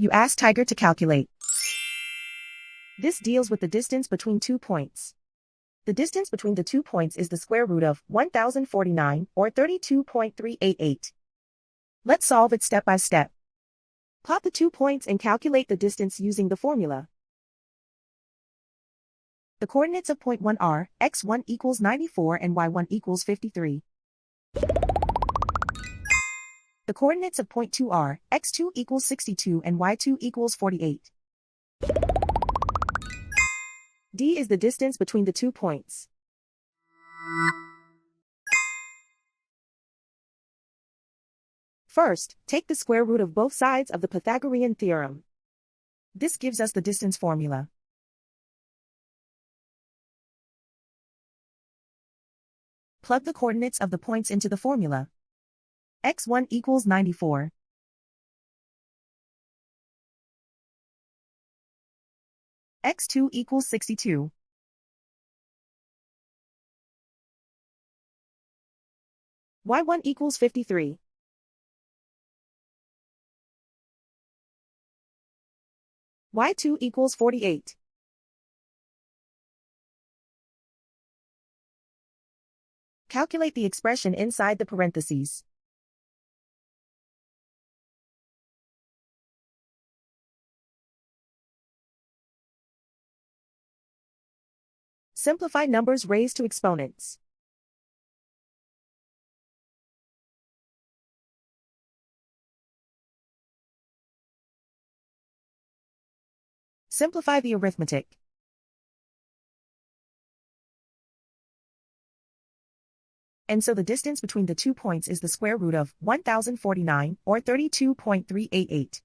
You ask Tiger to calculate. This deals with the distance between 2 points. The distance between the 2 points is the square root of 1049, or 32.388. Let's solve it step by step. Plot the 2 points and calculate the distance using the formula. The coordinates of point 1 are x1 equals 94 and y1 equals 53. The coordinates of point 2 are x2 equals 62 and y2 equals 48. D is the distance between the 2 points. First, take the square root of both sides of the Pythagorean theorem. This gives us the distance formula. Plug the coordinates of the points into the formula. x1 equals 94. x2 equals 62. y1 equals 53. y2 equals 48. Calculate the expression inside the parentheses. Simplify numbers raised to exponents. Simplify the arithmetic. And so the distance between the 2 points is the square root of 1049, or 32.388.